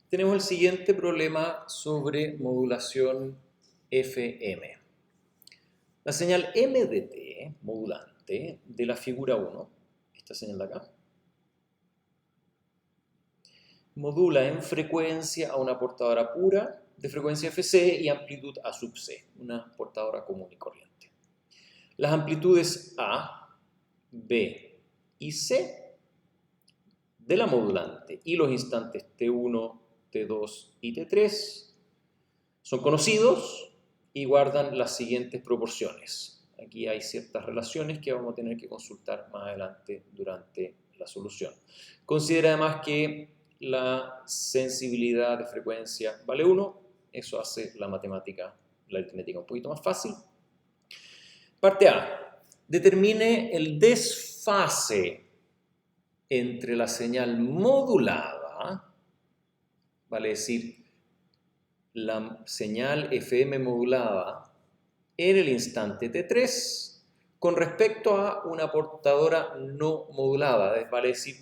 Tenemos el siguiente problema sobre modulación FM. La señal M de T, modulante, de la figura 1, esta señal de acá, modula en frecuencia a una portadora pura de frecuencia FC y amplitud A sub C, una portadora común y corriente. Las amplitudes A, B y C de la modulante y los instantes T1, T2 y T3 son conocidos y guardan las siguientes proporciones. Aquí hay ciertas relaciones que vamos a tener que consultar más adelante durante la solución. Considera además que la sensibilidad de frecuencia vale 1, eso hace la matemática, la aritmética un poquito más fácil. Parte A. Determine el desfase entre la señal modulada, vale decir, la señal FM modulada en el instante T3 con respecto a una portadora no modulada, vale decir,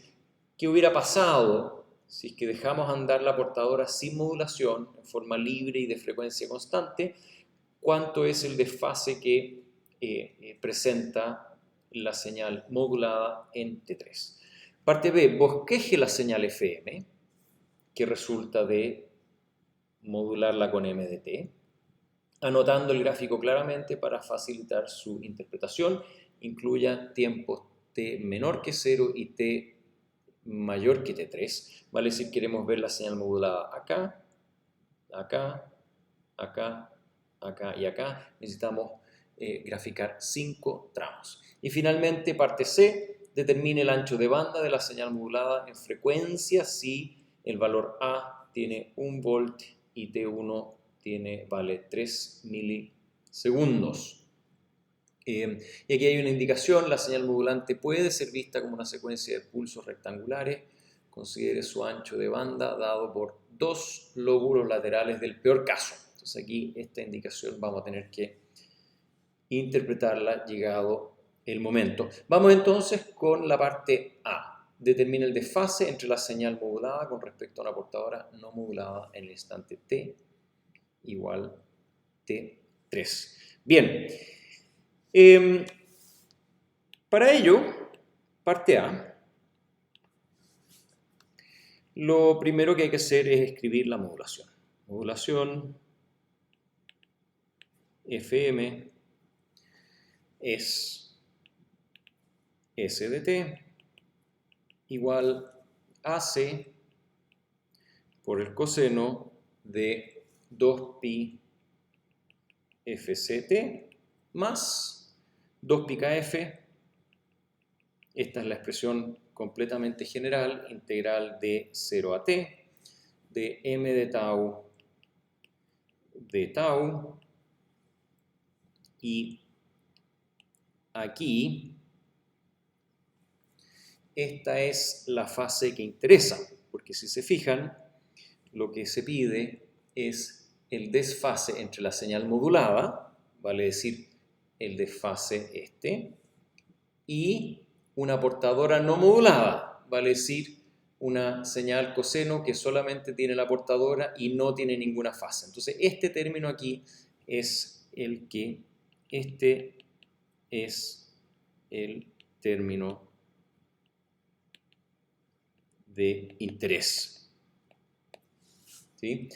¿qué hubiera pasado si es que dejamos andar la portadora sin modulación, en forma libre y de frecuencia constante? ¿Cuánto es el desfase que presenta la señal modulada en T3? Parte B, bosqueje la señal FM, que resulta de modularla con M de T, anotando el gráfico claramente para facilitar su interpretación. Incluya tiempos T menor que 0 y T mayor que T3. Vale decir, queremos ver la señal modulada acá, acá, acá, acá y acá. Necesitamos graficar 5 tramos. Y finalmente, parte C, determine el ancho de banda de la señal modulada en frecuencia si el valor A tiene 1 volt y T1 vale 3 milisegundos. Y aquí hay una indicación, la señal modulante puede ser vista como una secuencia de pulsos rectangulares. Considere su ancho de banda dado por 2 lóbulos laterales del peor caso. Entonces aquí esta indicación vamos a tener que interpretarla llegado el momento. Vamos entonces con la parte A. Determina el desfase entre la señal modulada con respecto a una portadora no modulada en el instante T igual T3. Bien. Para ello, parte A, lo primero que hay que hacer es escribir la modulación. Modulación FM es S de T igual AC por el coseno de 2pi FCT más 2pi KF. Esta es la expresión completamente general, integral de 0 a t, de m de tau, y aquí esta es la fase que interesa, porque si se fijan, lo que se pide es el desfase entre la señal modulada, vale decir, el desfase este, y una portadora no modulada, vale decir, una señal coseno que solamente tiene la portadora y no tiene ninguna fase. Entonces, este término aquí es este es el término de interés. ¿Sí?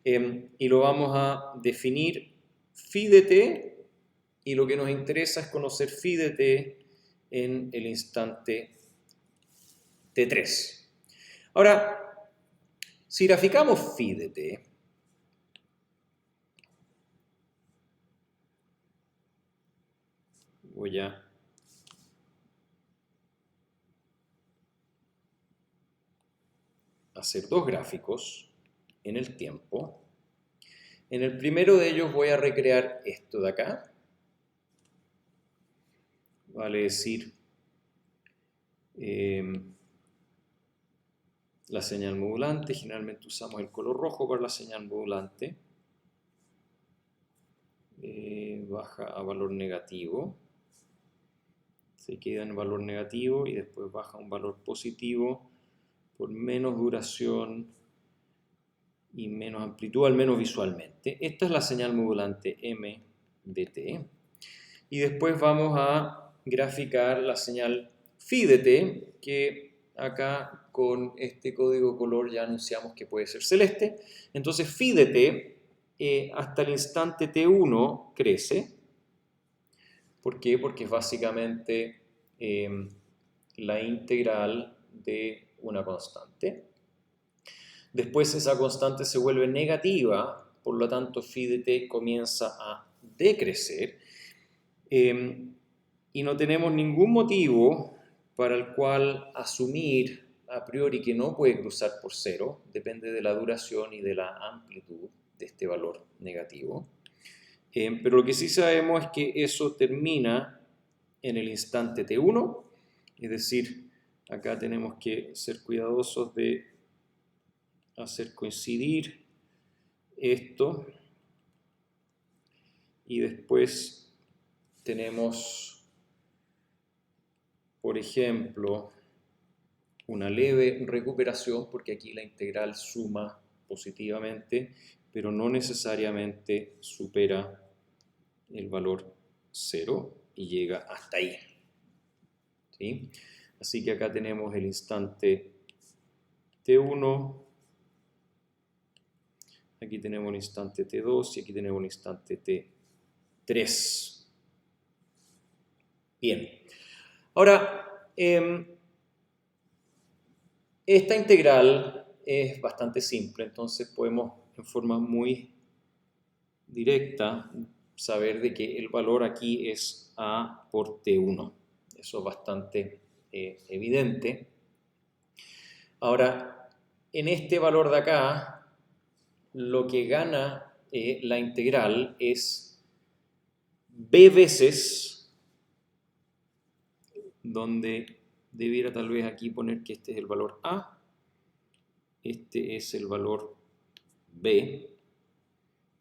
Y lo vamos a definir phi de t, y lo que nos interesa es conocer phi de t en el instante T3. Ahora, si graficamos phi de t, voy a hacer 2 gráficos en el tiempo. En el primero de ellos voy a recrear esto de acá. Vale decir, la señal modulante. Generalmente usamos el color rojo para la señal modulante. Baja a valor negativo. Se queda en valor negativo y después baja a un valor positivo por menos duración y menos amplitud, al menos visualmente. Esta es la señal modulante M de t. Y después vamos a graficar la señal phi de t, que acá con este código color ya anunciamos que puede ser celeste. Entonces phi de t hasta el instante t1 crece. ¿Por qué? Porque es básicamente la integral de una constante. Después esa constante se vuelve negativa, por lo tanto phi de t comienza a decrecer. Y no tenemos ningún motivo para el cual asumir a priori que no puede cruzar por cero, depende de la duración y de la amplitud de este valor negativo. Pero lo que sí sabemos es que eso termina en el instante t1, es decir, acá tenemos que ser cuidadosos de hacer coincidir esto y después tenemos, por ejemplo, una leve recuperación porque aquí la integral suma positivamente, pero no necesariamente supera el valor 0 y llega hasta ahí. ¿Sí? Así que acá tenemos el instante t1, aquí tenemos el instante t2 y aquí tenemos el instante t3. Bien. Ahora, esta integral es bastante simple, entonces podemos en forma muy directa saber de que el valor aquí es a por t1. Eso es bastante evidente. Ahora, en este valor de acá, lo que gana la integral es b veces, donde debiera tal vez aquí poner que este es el valor a, este es el valor b,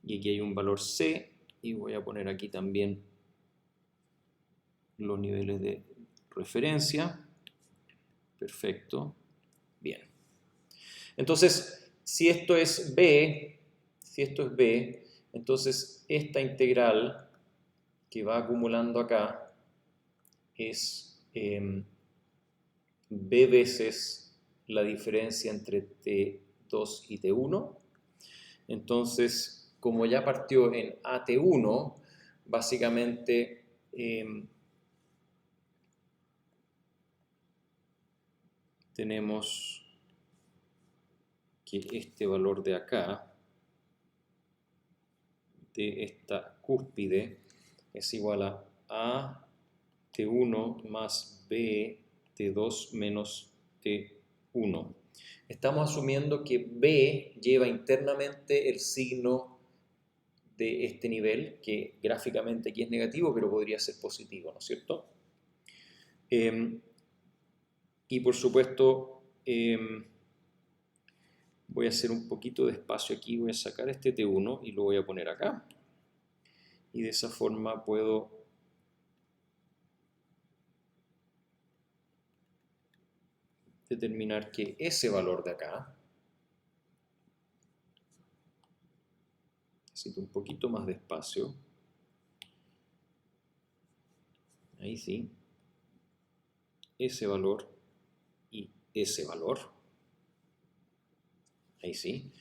y aquí hay un valor c, y voy a poner aquí también los niveles de referencia. Perfecto. Bien. Entonces, si esto es b, entonces esta integral que va acumulando acá es b veces la diferencia entre t2 y t1. Entonces, como ya partió en at1, básicamente tenemos que este valor de acá, de esta cúspide, es igual a t1 más b t2 menos t1. Estamos asumiendo que b lleva internamente el signo de este nivel, que gráficamente aquí es negativo, pero podría ser positivo, ¿no es cierto? Y por supuesto, voy a hacer un poquito de espacio aquí, voy a sacar este t1 y lo voy a poner acá. Y de esa forma puedo determinar que ese valor de acá, necesito un poquito más de espacio, ahí sí, ese valor y ese valor, ahí sí.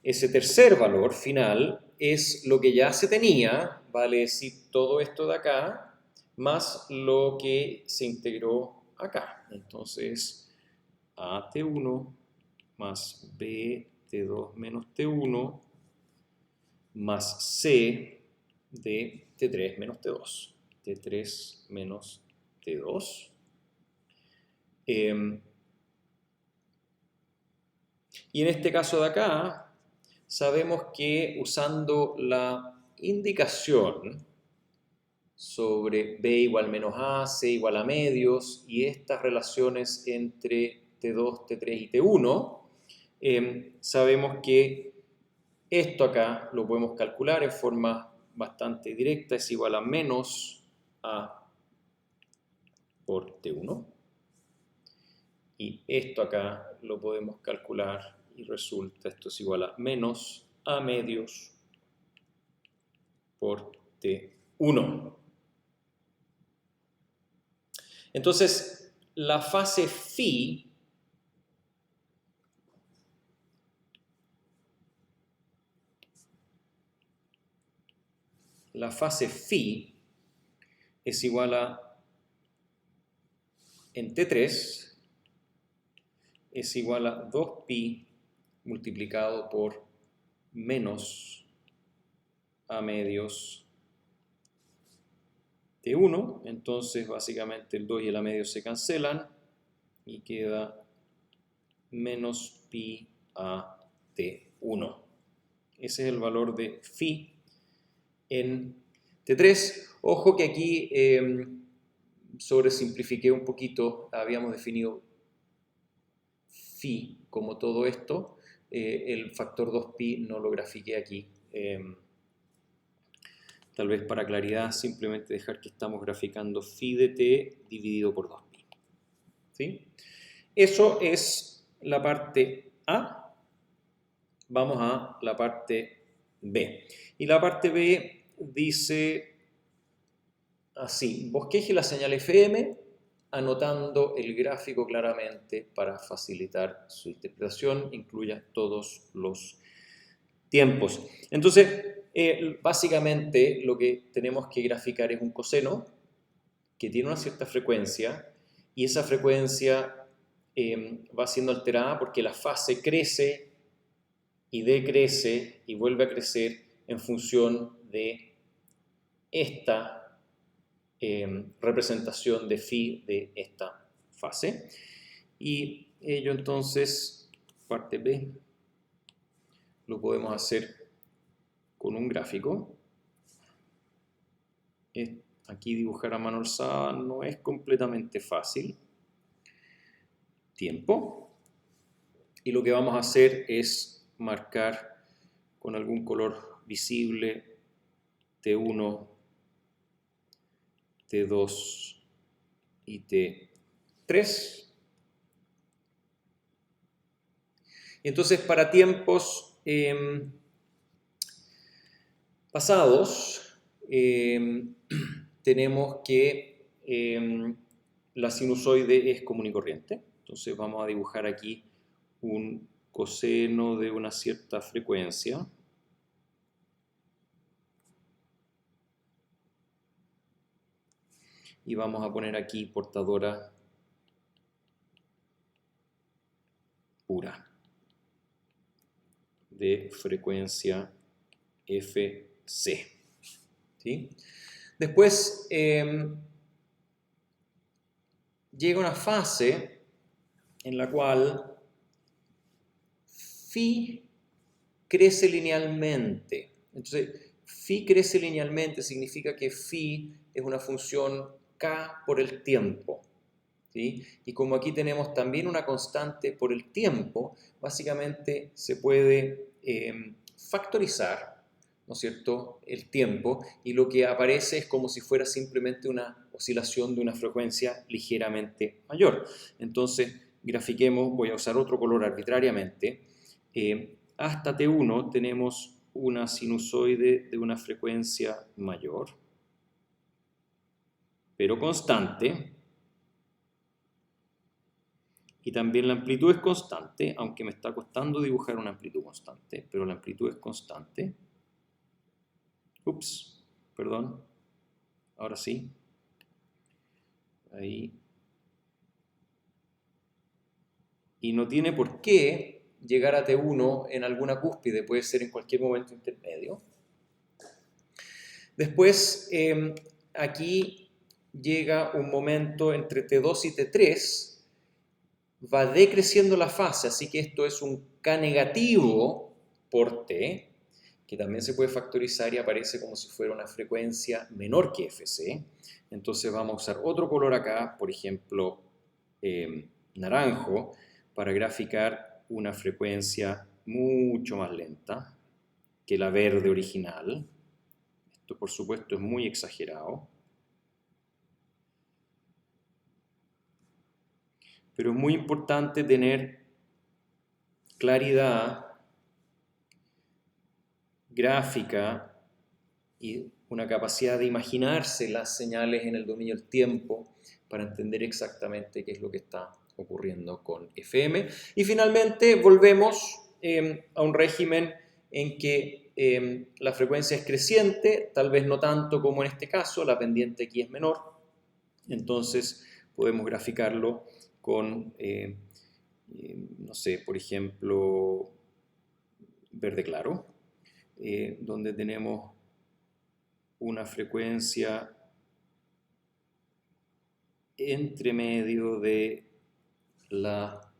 Ese tercer valor final es lo que ya se tenía, vale decir todo esto de acá, más lo que se integró acá. Entonces, a t1 más b t2 menos t1 más c de t3 menos t2. t3 menos t2. Y en este caso de acá, sabemos que usando la indicación sobre b igual menos a, c igual a medios y estas relaciones entre t2, t3 y t1, sabemos que esto acá lo podemos calcular en forma bastante directa, es igual a menos a por t1. Y esto acá lo podemos calcular y resulta esto es igual a menos A medios por T1. Entonces, la fase phi es igual a, en T3, es igual a 2pi multiplicado por menos A medios T1. Entonces, básicamente el 2 y el A medio se cancelan y queda menos pi a T1. Ese es el valor de phi en T3. Ojo que aquí sobresimplifiqué un poquito, habíamos definido phi como todo esto, el factor 2pi no lo grafiqué aquí. Tal vez para claridad simplemente dejar que estamos graficando phi de t dividido por 2pi. ¿Sí? Eso es la parte A. Vamos a la parte B. Y la parte B dice así: bosqueje la señal FM anotando el gráfico claramente para facilitar su interpretación, incluya todos los tiempos. Entonces, básicamente lo que tenemos que graficar es un coseno que tiene una cierta frecuencia y esa frecuencia va siendo alterada porque la fase crece y decrece y vuelve a crecer en función de esta representación de phi de esta fase. Y ello entonces, parte B, lo podemos hacer con un gráfico. Aquí dibujar a mano alzada no es completamente fácil. Tiempo. Y lo que vamos a hacer es marcar con algún color visible T1, T2 y T3. Y entonces para tiempos pasados tenemos que la sinusoide es común y corriente. Entonces vamos a dibujar aquí un coseno de una cierta frecuencia. Y vamos a poner aquí portadora pura de frecuencia Fc. ¿Sí? Después llega una fase en la cual phi crece linealmente. Entonces, phi crece linealmente significa que phi es una función k por el tiempo. ¿Sí? Y como aquí tenemos también una constante por el tiempo, básicamente se puede factorizar, ¿no es cierto?, el tiempo, y lo que aparece es como si fuera simplemente una oscilación de una frecuencia ligeramente mayor. Entonces, grafiquemos, voy a usar otro color arbitrariamente. Hasta T1 tenemos una sinusoide de una frecuencia mayor, pero constante. Y también la amplitud es constante, aunque me está costando dibujar una amplitud constante, pero la amplitud es constante. Ups, perdón. Ahora sí. Ahí. Y no tiene por qué llegar a T1 en alguna cúspide, puede ser en cualquier momento intermedio. Después, aquí llega un momento entre T2 y T3, va decreciendo la fase, así que esto es un K negativo por T, que también se puede factorizar y aparece como si fuera una frecuencia menor que Fc. Entonces vamos a usar otro color acá, por ejemplo, naranjo, para graficar una frecuencia mucho más lenta que la verde original. Esto, por supuesto, es muy exagerado. Pero es muy importante tener claridad gráfica y una capacidad de imaginarse las señales en el dominio del tiempo para entender exactamente qué es lo que está ocurriendo con FM. Y finalmente volvemos a un régimen en que la frecuencia es creciente, tal vez no tanto como en este caso, la pendiente aquí es menor, entonces podemos graficarlo con, no sé, por ejemplo, verde claro, donde tenemos una frecuencia entre medio de la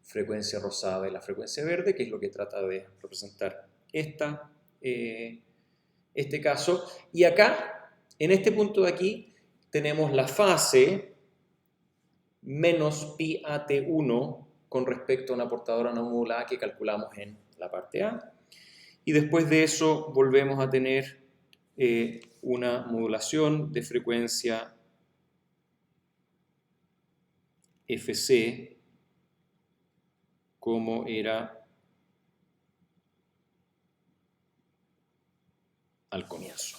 frecuencia rosada y la frecuencia verde, que es lo que trata de representar este caso. Y acá, en este punto de aquí, tenemos la fase menos pi AT1 con respecto a una portadora no modulada que calculamos en la parte A. Y después de eso volvemos a tener una modulación de frecuencia FC como era al comienzo.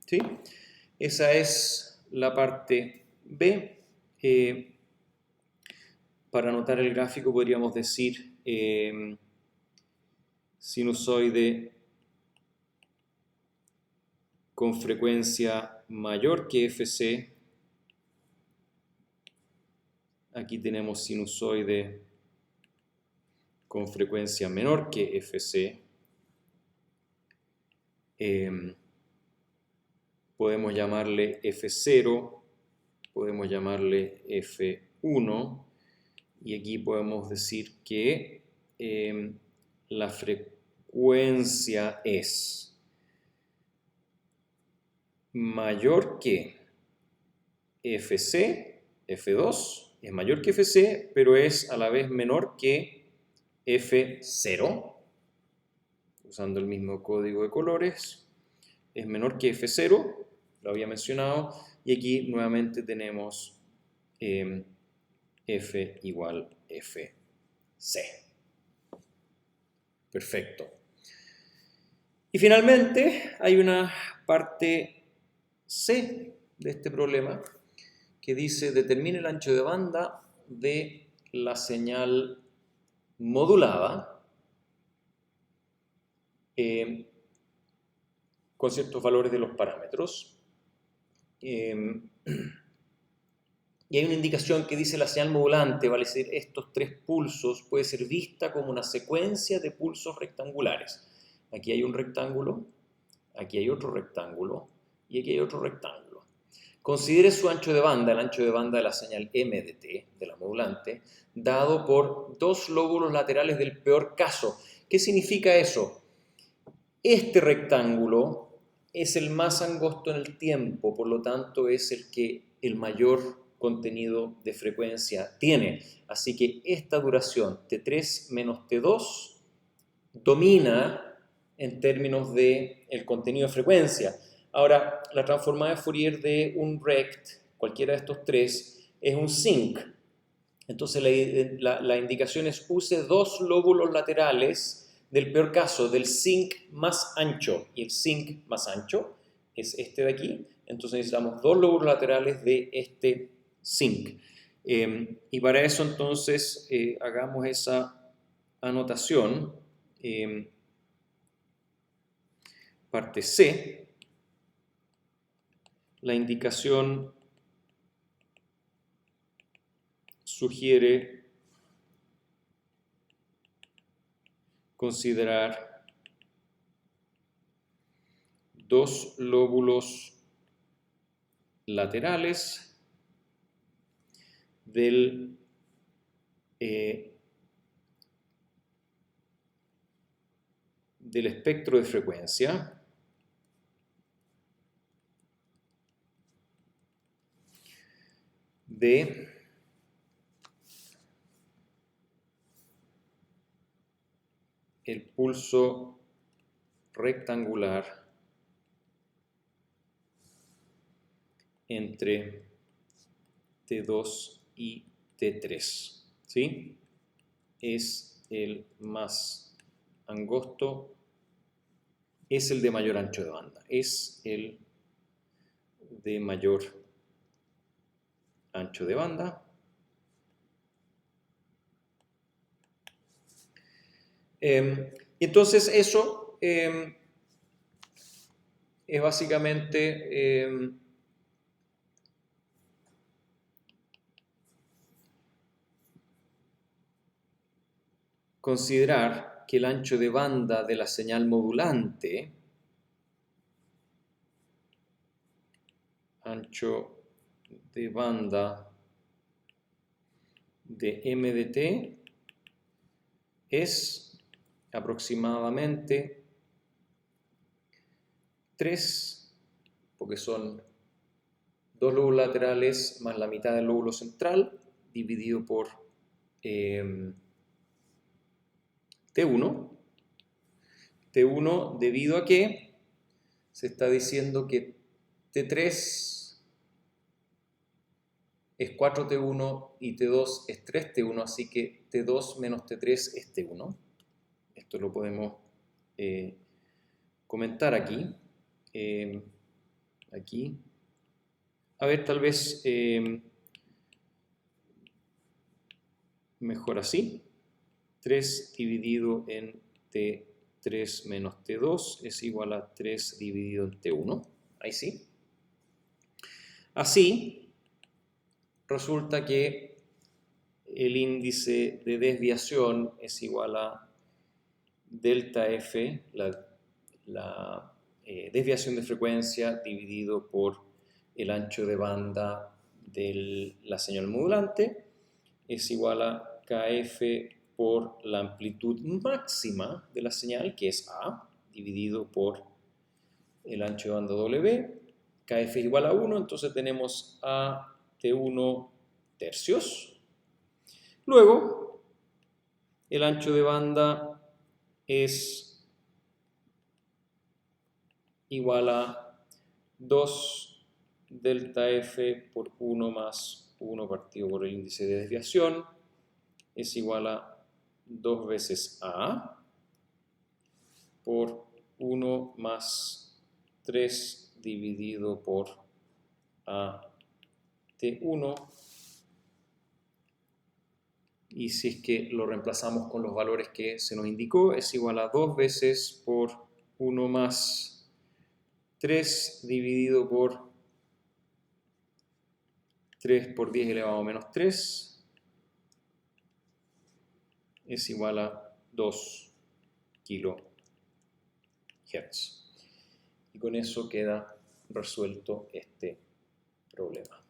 ¿Sí? Esa es la parte B. Para anotar el gráfico podríamos decir sinusoide con frecuencia mayor que FC. Aquí tenemos sinusoide con frecuencia menor que FC. Podemos llamarle F0, podemos llamarle F1, y aquí podemos decir que la frecuencia es mayor que FC, F2 es mayor que FC, pero es a la vez menor que F0, usando el mismo código de colores, es menor que F0, lo había mencionado, y aquí nuevamente tenemos F igual FC. Perfecto. Y finalmente hay una parte C de este problema que dice determine el ancho de banda de la señal modulada con ciertos valores de los parámetros. Y hay una indicación que dice la señal modulante, vale decir, estos tres pulsos puede ser vista como una secuencia de pulsos rectangulares. Aquí hay un rectángulo, aquí hay otro rectángulo y aquí hay otro rectángulo. Considere su ancho de banda, el ancho de banda de la señal M de T, de la modulante, dado por dos lóbulos laterales del peor caso. ¿Qué significa eso? Este rectángulo es el más angosto en el tiempo, por lo tanto es el que el mayor contenido de frecuencia tiene. Así que esta duración T3 menos T2 domina en términos del contenido de frecuencia. Ahora, la transformada de Fourier de un rect, cualquiera de estos tres, es un sinc. Entonces la indicación es use dos lóbulos laterales del peor caso, del sinc más ancho. Y el sinc más ancho es este de aquí. Entonces necesitamos dos lóbulos laterales de este sinc. Y para eso entonces hagamos esa anotación. Parte C, la indicación sugiere considerar dos lóbulos laterales del espectro de frecuencia de el pulso rectangular entre T2 y T3, ¿sí? Es el más angosto es el de mayor ancho de banda. Es el de mayor ancho de banda. Entonces eso es básicamente considerar que el ancho de banda de la señal modulante, ancho de banda de m de t es aproximadamente 3, porque son 2 lóbulos laterales más la mitad del lóbulo central, dividido por T1. T1 debido a que se está diciendo que T3 es 4T1 y T2 es 3T1, así que T2 menos T3 es T1. Esto lo podemos comentar aquí. Aquí. A ver, tal vez mejor así. 3 dividido en T3 menos T2 es igual a 3 dividido en T1. Ahí sí. Así, resulta que el índice de desviación es igual a delta F, la desviación de frecuencia dividido por el ancho de banda de la señal modulante, es igual a KF por la amplitud máxima de la señal, que es A, dividido por el ancho de banda W. KF es igual a 1, entonces tenemos a T1 tercios. Luego, el ancho de banda es igual a 2 delta F por 1 más 1 partido por el índice de desviación, es igual a 2 veces A por 1 más 3 dividido por A T1, y si es que lo reemplazamos con los valores que se nos indicó, es igual a 2 veces por 1 más 3 dividido por 3 por 10 elevado a menos 3 es igual a 2 kHz. Y con eso queda resuelto este problema.